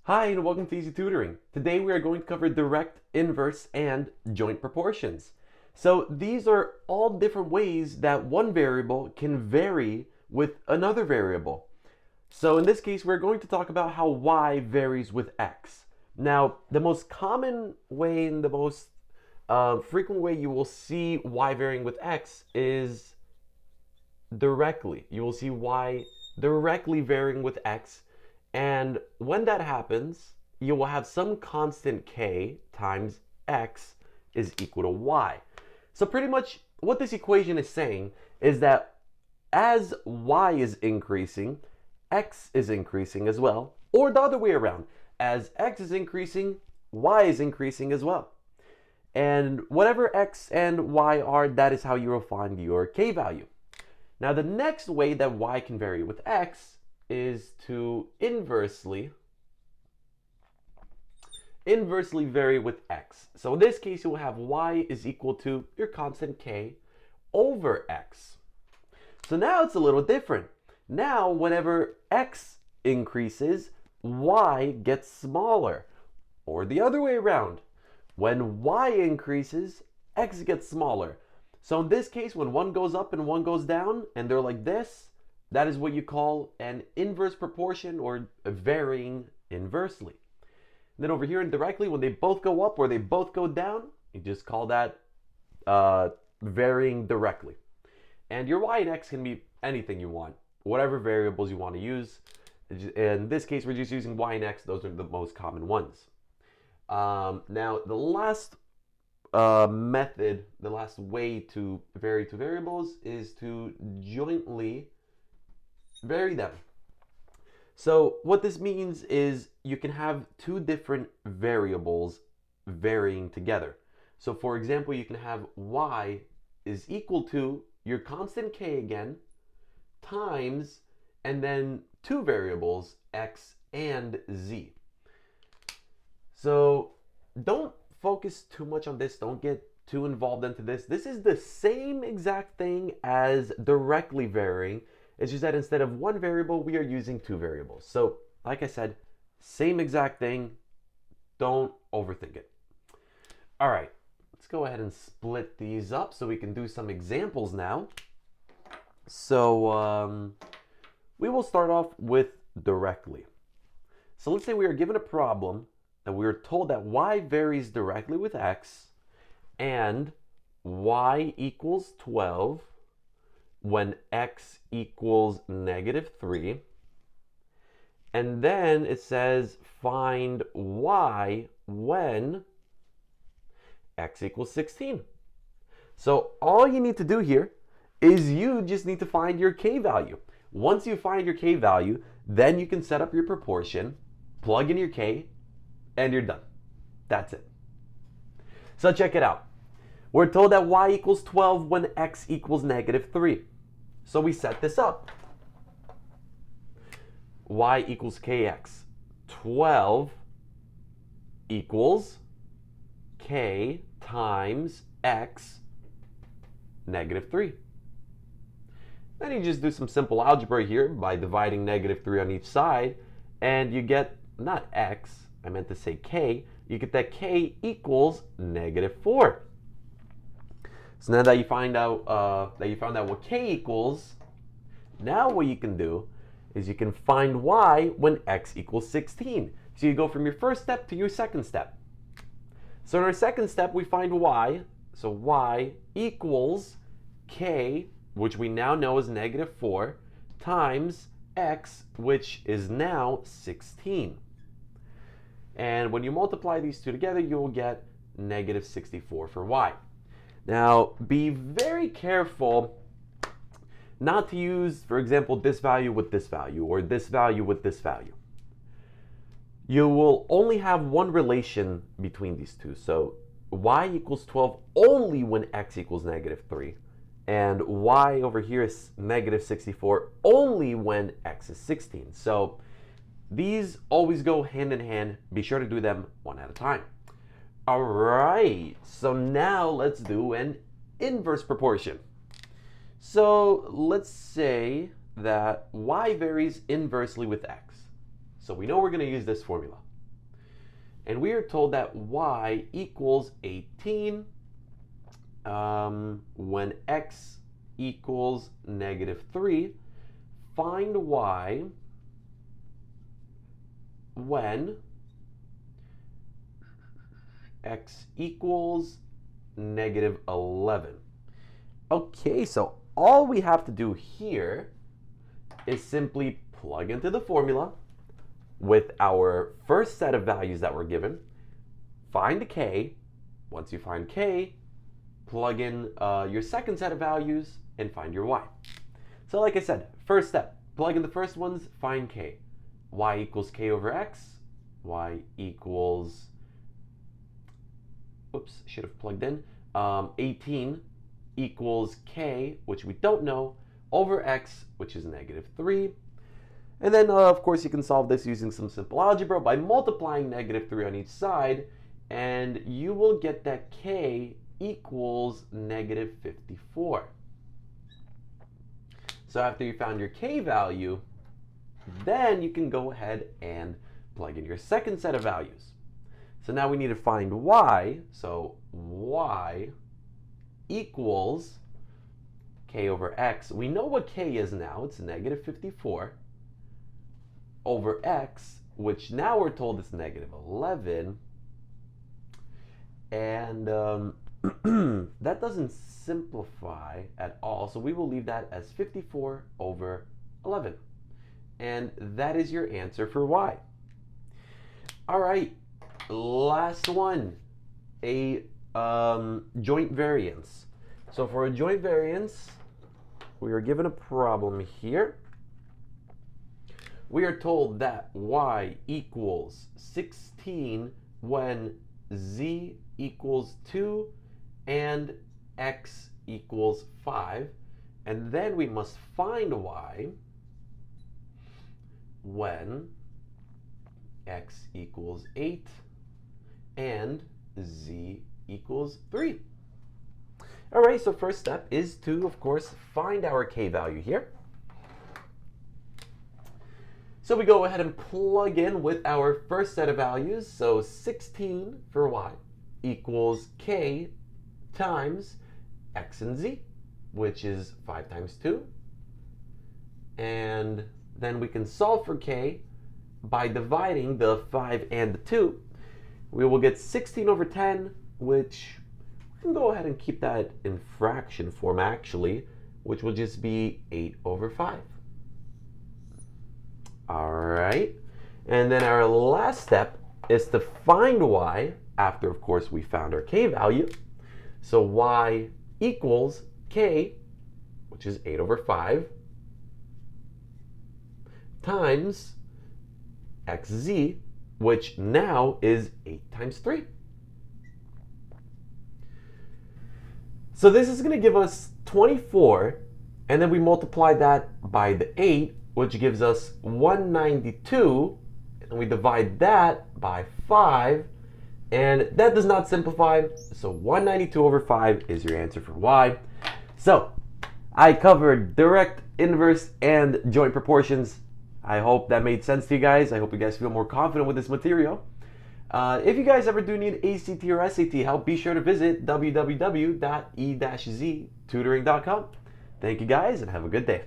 Hi and welcome to E-ZTutoring. Today we are going to cover direct, inverse, and joint proportions. So these are all different ways that one variable can vary with another variable. So in this case we're going to talk about how y varies with x. Now the most common way and the most frequent way you will see y varying with x is directly. You will see y directly varying with x. And when that happens, you will have some constant k times x is equal to y. So pretty much what this equation is saying is that as y is increasing, x is increasing as well, or the other way around. As x is increasing, y is increasing as well. And whatever x and y are, that is how you will find your k value. Now the next way that y can vary with x is to inversely vary with x. So in this case, you will have y is equal to your constant k over x. So now it's a little different. Now, whenever x increases, y gets smaller. Or the other way around. When y increases, x gets smaller. So in this case, when one goes up and one goes down, and they're like this, that is what you call an inverse proportion or varying inversely. And then over here indirectly, when they both go up or they both go down, you just call that varying directly. And your y and x can be anything you want, whatever variables you want to use. In this case, we're just using y and x. Those are the most common ones. Now, the last method, the last way to vary two variables is to jointly vary them. So what this means is you can have two different variables varying together. So for example, you can have y is equal to your constant k again times and then two variables x and z. So don't focus too much on this. Don't get too involved into this. This is the same exact thing as directly varying. It's just that instead of one variable, we are using two variables. So like I said, same exact thing. Don't overthink it. All right, let's go ahead and split these up so we can do some examples now. So we will start off with directly. So let's say we are given a problem that we are told that y varies directly with x and y equals 12 when x equals -3. And then it says find y when x equals 16. So all you need to do here is you just need to find your k value. Once you find your k value, then you can set up your proportion, plug in your k, and you're done. That's it. So check it out. We're told that y equals 12 when x equals -3. So we set this up. Y equals kx. 12 equals k times x -3. Then you just do some simple algebra here by dividing -3 on each side, and you get, not x, I meant to say k, you get that k equals -4. So now that you found out what k equals, now what you can do is you can find y when x equals 16. So you go from your first step to your second step. So in our second step, we find y. So y equals k, which we now know is -4, times x, which is now 16. And when you multiply these two together, you will get -64 for y. Now, be very careful not to use, for example, this value with this value, or this value with this value. You will only have one relation between these two. So y equals 12 only when x equals -3. And y over here is -64 only when x is 16. So these always go hand in hand. Be sure to do them one at a time. All right, so now let's do an inverse proportion. So let's say that y varies inversely with x. So we know we're going to use this formula. And we are told that y equals 18 when x equals -3. Find y when x equals -11. Okay, so all we have to do here is simply plug into the formula with our first set of values that were given, find k. Once you find k, plug in your second set of values and find your y. So like I said, first step, plug in the first ones, find k. Y equals k over x, y equals, oops, should have plugged in, 18 equals k, which we don't know, over x, which is -3. And then, of course, you can solve this using some simple algebra by multiplying -3 on each side, and you will get that k equals -54. So after you found your k value, then you can go ahead and plug in your second set of values. So now we need to find y. So y equals k over x. We know what k is now. It's -54 over x, which now we're told is -11. And that doesn't simplify at all. So we will leave that as 54 over 11. And that is your answer for y. All right, last one, a joint variance. So for a joint variance, we are given a problem here. We are told that y equals 16 when z equals 2 and x equals 5. And then we must find y when x equals 8 and z equals 3. All right, so first step is to, of course, find our k value here. So we go ahead and plug in with our first set of values. So 16 for y equals k times x and z, which is 5 times 2. And then we can solve for k by dividing the 5 and the 2. We will get 16 over 10, which we can go ahead and keep that in fraction form actually, which will just be 8 over 5. All right, and then our last step is to find y after, of course, we found our k value. So y equals k, which is 8 over 5, times xz, which now is 8 times 3. So this is going to give us 24, and then we multiply that by the 8, which gives us 192, and we divide that by 5, and that does not simplify, so 192 over 5 is your answer for y. So I covered direct, inverse, and joint proportions. I hope that made sense to you guys. I hope you guys feel more confident with this material. If you guys ever do need ACT or SAT help, be sure to visit www.e-ztutoring.com. Thank you guys, and have a good day.